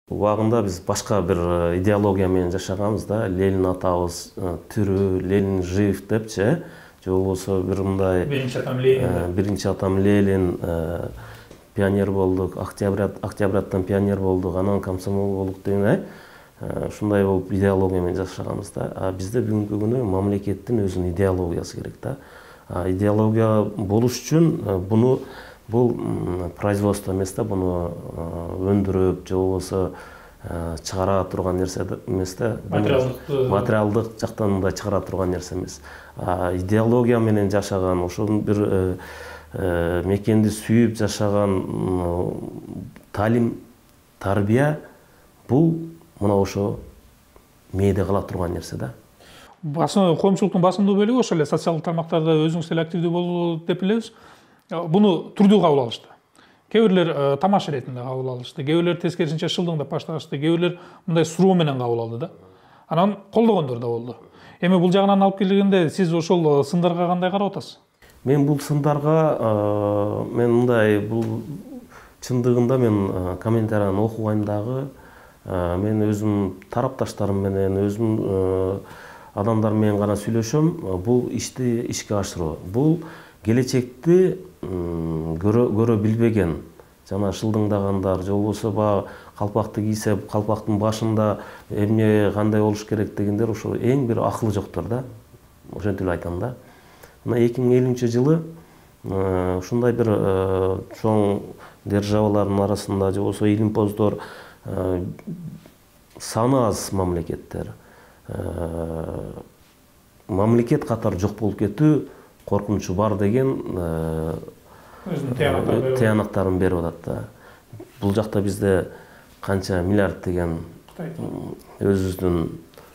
Убагында биз башка бир идеология менен жашаганбыз да. Ленин атабыз тирүү, Ленин жив депчи. Же болбосо бир мындай биринчи атам Ленин пионер болдук, октябряттан пионер болдук, анан комсомол болдук деген ушундай болуп идеология менен жашаганбыз да. А бизде бүгүнкү күнү мамлекеттин өзүнүн идеологиясы керек да. Идеология болуш үчүн бул производство эмес да, буну өндүрүп же болбосо чыгара турган нерсе эмес да. Материалдык жактан мындай чыгара турган нерсе эмес. Идеология менен жашаган, ошол бир мекенди сүйүп жашаган талим, тарбия бул мына ошо мээде кала турган нерсе да. Коомчулуктун басымдуу бөлүгү ошол эле социалдык тармактарда өзүңүз эле активдүү болду деп билебиз. Буну түрдүү кабыл алышты. Кээ бирлер тамаш иретинде кабыл алышты, кээ бирлер тескерисинче шылдыңдап башташты, кээ бирлер мындай суроо менен кабыл алды да. Анан колдогондор да болду. Эми бул жагынан алып келгенде сиз ошол сындарга кандай карап атасыз? Мен бул сындарга мындай бул чындыгында мен комментарияны окугайм дагы мен өзүм тарапташтарым менен өзүм адамдар менен гана сүйлөшөм. Бул ишти ишке ашыруу. Бул келечекти көрө билбеген, жана шылдыңдагандар же болбосо баягы калпакты кийсе калпактын башында эмне кандай болуш керек дегендер ошо эң бир акылы жоктор да. Ошентип эле айтам да. Мына 2050-жылы ушундай бир чоң державалардын арасында же болбосо илимпоздор саны аз мамлекеттер мамлекет катары жок болуп кетүү коркунучу бар деген тыянактарын берип атат да. Бул жакта бизде канча миллиард деген өзүбүздүн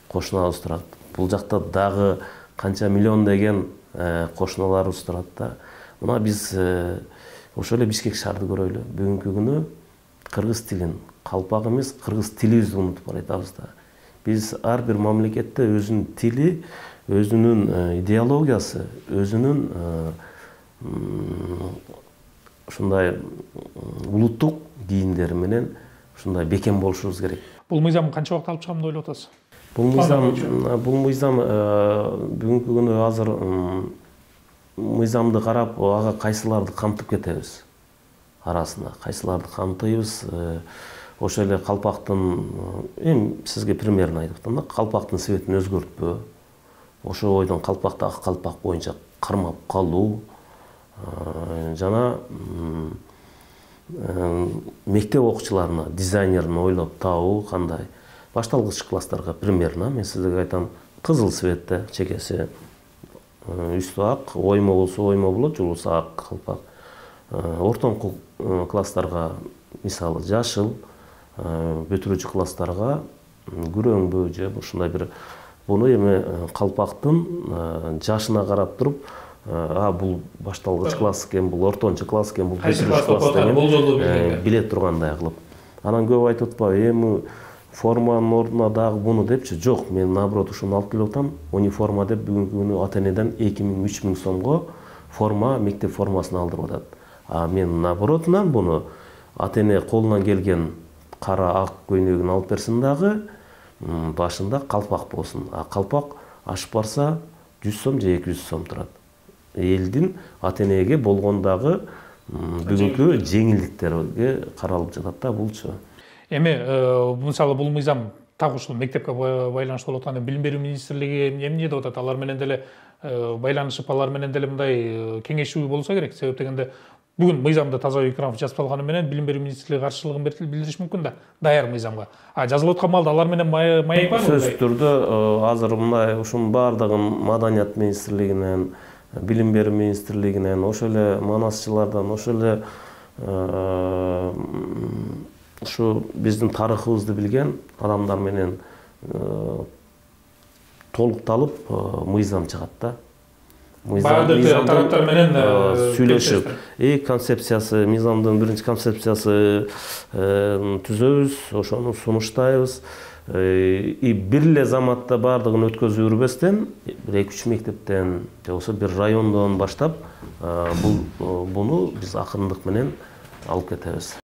кошуналарыбыз турат. Бул жакта дагы канча миллион деген кошуналарыбыз турат да. Мына биз ошол эле Бишкек шаарды көрөлү. Бүгүнкү күнү кыргыз тилин, калпак эмес, кыргыз тилибизди унутуп баратабыз да. Биз ар бир мамлекетте өзүнүн тили, өзүнүн идеологиясы, өзүнүн ушундай улуттук кийимдери менен ушундай бекем болушубуз керек. Бул мыйзам канча убакыт алып чыгам деп ойлоп атасыз? Бул мыйзам бүгүнкү күнү азыр мыйзамды карап, ага кайсыларды камтып кетебиз арасына, кайсыларды камтыйбыз. Ошол эле калпактын, эми сизге примерно айтып атам да, калпактын цветин өзгөртпөө. Ошол бойдон калпакты ак калпак боюнча кармап калуу, жана мектеп окуучуларына дизайнерин ойлоп табуу кандай. Башталгыч класстарга примерно мен сизге айтам, кызыл цветте чекеси, үстү ак, оймо болсо оймо болот, же болбосо ак калпак. Ортоңку класстарга мисалы жашыл, бүтүрүүчү класстарга күрөңбү же ушундай бир. Буну эми калпактын жашына карап туруп, бул башталгыч класс экен, бул ортончу класс экен, бул бүтүрүүчү класс экен, биле тургандай кылып. Анан көп айтып атпайбы, эми форманын ордуна дагы буну депчи. Жок, мен наоборот ушуну алып келип атам. Униформа деп бүгүнкү күнү ата-энеден 2000–3000 сомго форма, мектеп формасын алдырып атат. Мен наоборотунан буну ата-эне колунан келген кара ак көйнөгүн алып берсин дагы, башында калпак болсун. Калпак ашып барса 100 сом же 200 сом турат. Элдин ата-энеге болгондагы бүгүнкү жеңилдиктерге каралып жатат да булчу. Эми мисалы бул мыйзам так ушул мектепке байланыштуу болуп атканда Билим берүү министрлиги эмне деп атат? Алар менен деле байланышып, алар менен деле мындай кеңешүү болсо керек. Себеп дегенде бүгүн мыйзамда Тазабек Икрамов жазып салганы менен Билим берүү министрлиги каршылыгын билдириши мүмкүн да, даяр мыйзамга. Жазылып аткан маалда алар менен маек барбы? Сөзсүз түрдө азыр мындай ушунун баардыгын Маданият министрлигинен, Билим берүү министрлигинен, ошол эле манасчылардан, ошол эле ушу биздин тарыхыбызды билген адамдар менен толукталып мыйзам чыгат да. Тараптар менен сүйлөшүп, концепциясы, мыйзамдын биринчи концепциясы түзөбүз, ошону сунуштайбыз. Бир эле заматта баардыгын өткөзүп жүрбөстен, бир 2–3 мектептен же болбосо бир райондон баштап буну биз акырындык менен алып кетебиз.